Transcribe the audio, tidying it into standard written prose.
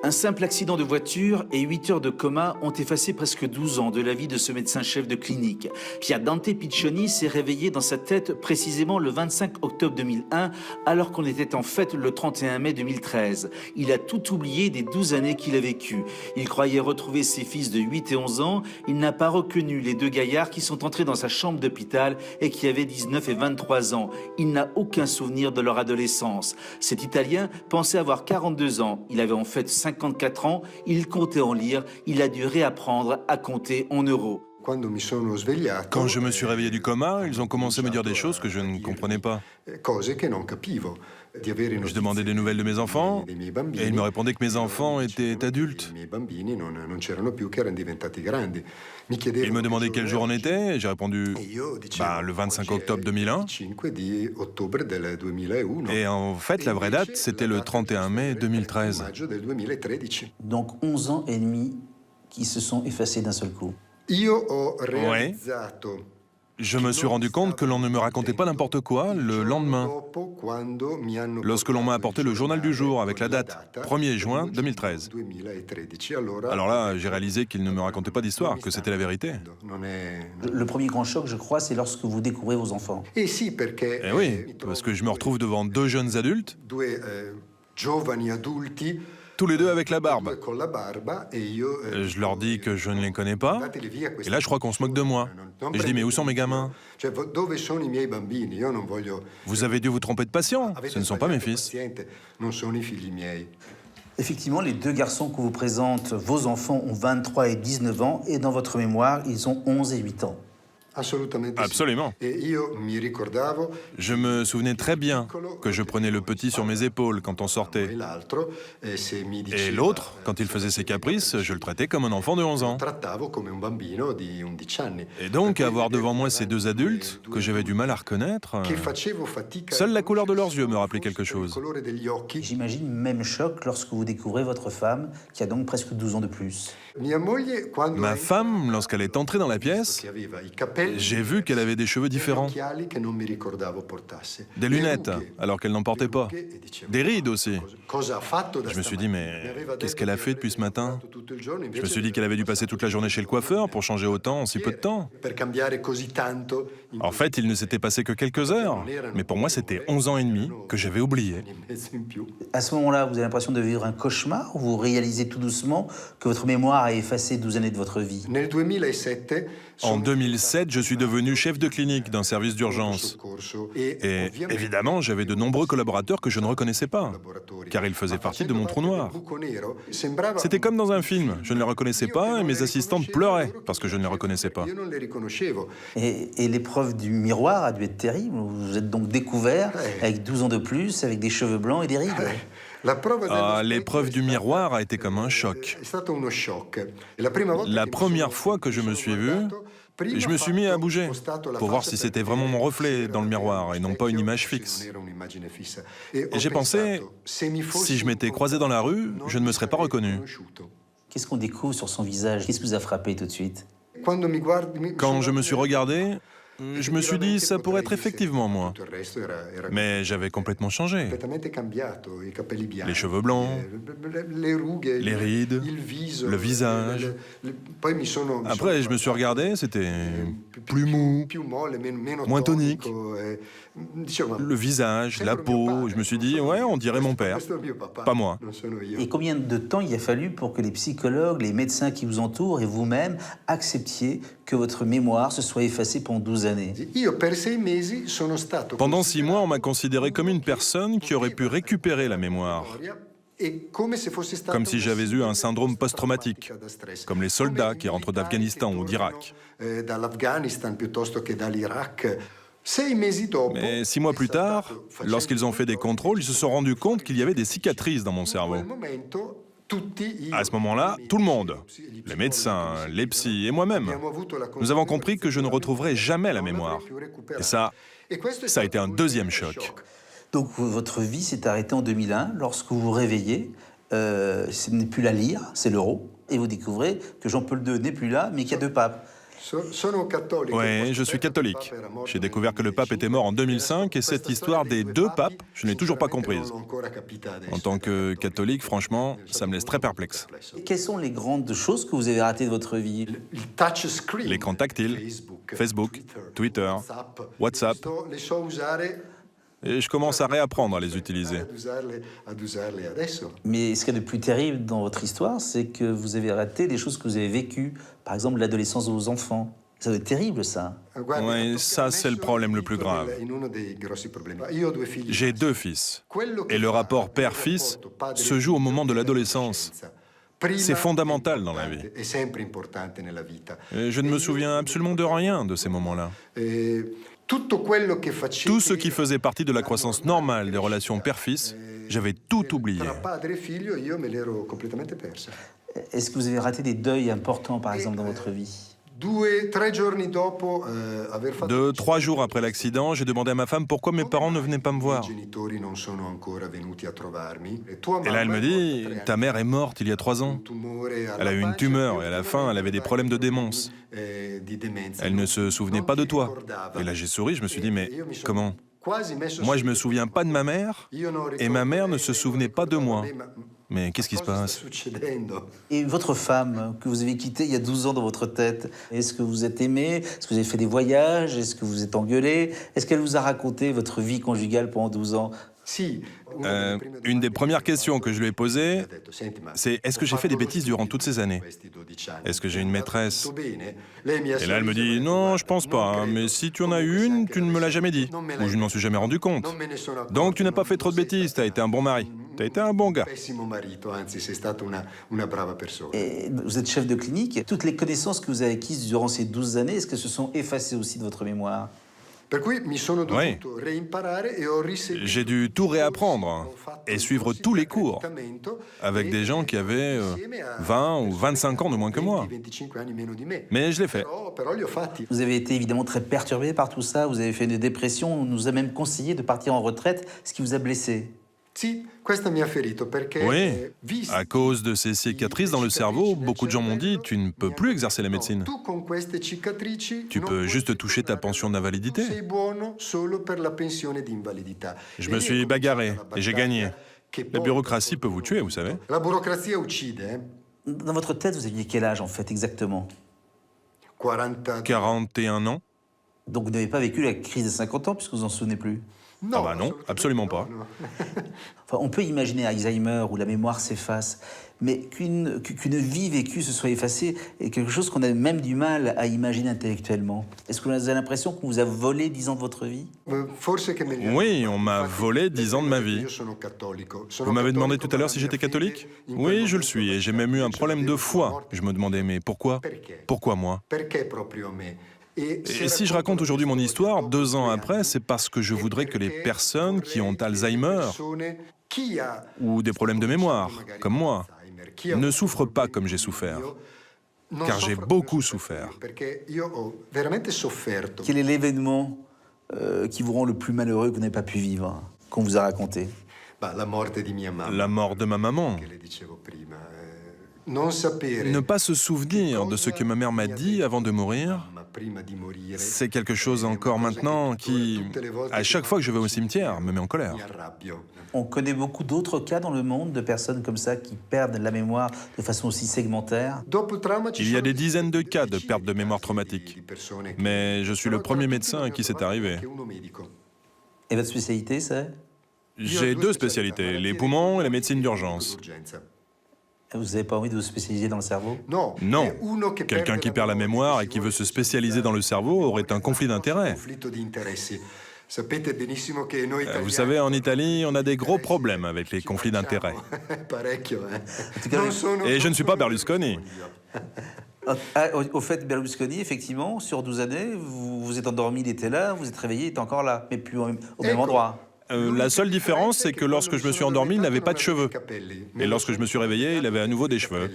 Un simple accident de voiture et 8 heures de coma ont effacé presque 12 ans de la vie de ce médecin-chef de clinique. Pierre Dante Piccioni s'est réveillé dans sa tête précisément le 25 octobre 2001, alors qu'on était en fête le 31 mai 2013. Il a tout oublié des 12 années qu'il a vécues. Il croyait retrouver ses fils de 8 et 11 ans. Il n'a pas reconnu les deux gaillards qui sont entrés dans sa chambre d'hôpital et qui avaient 19 et 23 ans. Il n'a aucun souvenir de leur adolescence. Cet Italien pensait avoir 42 ans. Il avait en fait 54 ans, il comptait en lire, il a dû réapprendre à compter en euros. Quand je me suis réveillé du coma, ils ont commencé à me dire des choses que je ne comprenais pas. Je demandais des nouvelles de mes enfants et ils me répondaient que mes enfants étaient adultes. Ils me demandaient quel jour on était et j'ai répondu le 25 octobre 2001. Et en fait, la vraie date, c'était le 31 mai 2013. Donc 11 ans et demi qui se sont effacés d'un seul coup. Oui. Je me suis rendu compte que l'on ne me racontait pas n'importe quoi le lendemain, lorsque l'on m'a apporté le journal du jour avec la date 1er juin 2013. Alors là, j'ai réalisé qu'ils ne me racontaient pas d'histoire, que c'était la vérité. Le premier grand choc, je crois, c'est lorsque vous découvrez vos enfants. Eh oui, parce que je me retrouve devant deux jeunes adultes, tous les deux avec la barbe. Je leur dis que je ne les connais pas, et là je crois qu'on se moque de moi. Et je dis, mais où sont mes gamins? Vous avez dû vous tromper de patient, ce ne sont pas mes fils. Effectivement, les deux garçons que vous présente, vos enfants ont 23 et 19 ans, et dans votre mémoire, ils ont 11 et 8 ans. Absolument. Je me souvenais très bien que je prenais le petit sur mes épaules quand on sortait. Et l'autre, quand il faisait ses caprices, je le traitais comme un enfant de 11 ans. Et donc, avoir devant moi ces deux adultes, que j'avais du mal à reconnaître, seule la couleur de leurs yeux me rappelait quelque chose. J'imagine même choc lorsque vous découvrez votre femme, qui a donc presque 12 ans de plus. Ma femme, lorsqu'elle est entrée dans la pièce, j'ai vu qu'elle avait des cheveux différents. Des lunettes, alors qu'elle n'en portait pas. Des rides aussi. Je me suis dit, mais qu'est-ce qu'elle a fait depuis ce matin? Je me suis dit qu'elle avait dû passer toute la journée chez le coiffeur pour changer autant en si peu de temps. En fait, il ne s'était passé que quelques heures. Mais pour moi, c'était 11 ans et demi que j'avais oublié. À ce moment-là, vous avez l'impression de vivre un cauchemar ou vous réalisez tout doucement que votre mémoire a effacé 12 années de votre vie? En 2007, je suis devenu chef de clinique d'un service d'urgence. Et évidemment, j'avais de nombreux collaborateurs que je ne reconnaissais pas, car ils faisaient partie de mon trou noir. C'était comme dans un film, je ne les reconnaissais pas et mes assistantes pleuraient parce que je ne les reconnaissais pas. Et l'épreuve du miroir a dû être terrible. Vous êtes donc découvert avec 12 ans de plus, avec des cheveux blancs et des rides. L'épreuve du miroir a été comme un choc. La première fois que je me suis vu, je me suis mis à bouger pour voir si c'était vraiment mon reflet dans le miroir et non pas une image fixe. Et j'ai pensé, si je m'étais croisé dans la rue, je ne me serais pas reconnu. Qu'est-ce qu'on découvre sur son visage? Qu'est-ce qui vous a frappé tout de suite? Quand je me suis regardé, je me suis dit, ça pourrait être effectivement moi. Mais j'avais complètement changé. Les cheveux blancs, les rides, le visage. Après, je me suis regardé, c'était plus mou, moins tonique. Le visage, la peau, je me suis dit, ouais, on dirait mon père, pas moi. Et combien de temps il a fallu pour que les psychologues, les médecins qui vous entourent et vous-même acceptiez que votre mémoire se soit effacée pendant 12 années? Pendant 6 mois, on m'a considéré comme une personne qui aurait pu récupérer la mémoire. Comme si j'avais eu un syndrome post-traumatique, comme les soldats qui rentrent d'Afghanistan ou d'Irak. Mais 6 mois plus tard, lorsqu'ils ont fait des contrôles, ils se sont rendus compte qu'il y avait des cicatrices dans mon cerveau. À ce moment-là, tout le monde, les médecins, les psys et moi-même, nous avons compris que je ne retrouverais jamais la mémoire. Et ça a été un deuxième choc. Donc votre vie s'est arrêtée en 2001, lorsque vous vous réveillez, ce n'est plus la lyre, c'est l'euro, et vous découvrez que Jean-Paul II n'est plus là, mais qu'il y a deux papes. Oui, je suis catholique. J'ai découvert que le pape était mort en 2005 et cette histoire des deux papes, je n'ai toujours pas comprise. En tant que catholique, franchement, ça me laisse très perplexe. Quelles sont les grandes choses que vous avez ratées de votre vie? L'écran tactile, Facebook, Twitter, WhatsApp. Et je commence à réapprendre à les utiliser. Mais ce qu'il y a de plus terrible dans votre histoire, c'est que vous avez raté des choses que vous avez vécues. Par exemple, l'adolescence de vos enfants. Ça doit être terrible, ça. Oui, ça c'est le problème le plus grave. J'ai 2 fils. Et le rapport père-fils se joue au moment de l'adolescence. C'est fondamental dans la vie. Et je ne me souviens absolument de rien de ces moments-là. Tout ce qui faisait partie de la croissance normale des relations père-fils, j'avais tout oublié. Est-ce que vous avez raté des deuils importants, par exemple, dans votre vie? 2, 3 jours après l'accident, j'ai demandé à ma femme pourquoi mes parents ne venaient pas me voir. Et là, elle me dit, ta mère est morte il y a 3 ans. Elle a eu une tumeur et à la fin, elle avait des problèmes de démence. Elle ne se souvenait pas de toi. Et là, j'ai souri, je me suis dit, mais comment? Moi, je ne me souviens pas de ma mère et ma mère ne se souvenait pas de moi. Mais qu'est-ce qui se passe? Et votre femme, que vous avez quittée il y a 12 ans dans votre tête, est-ce que vous êtes aimé? Est-ce que vous avez fait des voyages? Est-ce que vous êtes engueulé? Est-ce qu'elle vous a raconté votre vie conjugale pendant 12 ans? Une des premières questions que je lui ai posées, c'est est-ce que j'ai fait des bêtises durant toutes ces années? Est-ce que j'ai une maîtresse? Et là, elle me dit, non, je pense pas, mais si tu en as eu une, tu ne me l'as jamais dit, ou je ne m'en suis jamais rendu compte. Donc tu n'as pas fait trop de bêtises, tu as été un bon mari, tu as été un bon gars. Et vous êtes chef de clinique, toutes les connaissances que vous avez acquises durant ces 12 années, est-ce qu'elles se sont effacées aussi de votre mémoire? Oui. J'ai dû tout réapprendre et suivre tous les cours avec des gens qui avaient 20 ou 25 ans de moins que moi. Mais je l'ai fait. Vous avez été évidemment très perturbé par tout ça, vous avez fait une dépression, on nous a même conseillé de partir en retraite, ce qui vous a blessé. Oui, à cause de ces cicatrices dans le cerveau, beaucoup de gens m'ont dit « tu ne peux plus exercer la médecine. Tu peux juste toucher ta pension d'invalidité. » Je me suis bagarré et j'ai gagné. La bureaucratie peut vous tuer, vous savez. Dans votre tête, vous aviez quel âge en fait exactement? 41 ans. Donc vous n'avez pas vécu la crise des 50 ans puisque vous en souvenez plus? Ah bah non, absolument pas. Enfin, on peut imaginer Alzheimer où la mémoire s'efface, mais qu'une vie vécue se soit effacée est quelque chose qu'on a même du mal à imaginer intellectuellement. Est-ce que vous avez l'impression qu'on vous a volé 10 ans de votre vie? Oui, on m'a volé 10 ans de ma vie. Vous m'avez demandé tout à l'heure si j'étais catholique? Oui, je le suis, et j'ai même eu un problème de foi. Je me demandais, mais pourquoi? Pourquoi moi? Et si je raconte aujourd'hui mon histoire, 2 ans après, c'est parce que je voudrais que les personnes qui ont Alzheimer ou des problèmes de mémoire, comme moi, ne souffrent pas comme j'ai souffert. Car j'ai beaucoup souffert. Quel est l'événement qui vous rend le plus malheureux que vous n'avez pas pu vivre, qu'on vous a raconté? La mort de ma maman. Ne pas se souvenir de ce que ma mère m'a dit avant de mourir, c'est quelque chose encore maintenant qui, à chaque fois que je vais au cimetière, me met en colère. On connaît beaucoup d'autres cas dans le monde de personnes comme ça qui perdent la mémoire de façon aussi segmentaire. Il y a des dizaines de cas de perte de mémoire traumatique, mais je suis le premier médecin à qui c'est arrivé. Et votre spécialité, c'est? J'ai 2 spécialités, les poumons et la médecine d'urgence. Vous n'avez pas envie de vous spécialiser dans le cerveau? Non. Quelqu'un qui perd la mémoire et qui veut se spécialiser dans le cerveau aurait un conflit d'intérêts. Vous savez, en Italie, on a des gros problèmes avec les conflits d'intérêts. Et je ne suis pas Berlusconi. Au fait, Berlusconi, effectivement, sur 12 années, vous vous êtes endormi, il était là, vous êtes réveillé, il était encore là, mais plus au même endroit. La seule différence, c'est que lorsque je me suis endormi, il n'avait pas de cheveux. Et lorsque je me suis réveillé, il avait à nouveau des cheveux.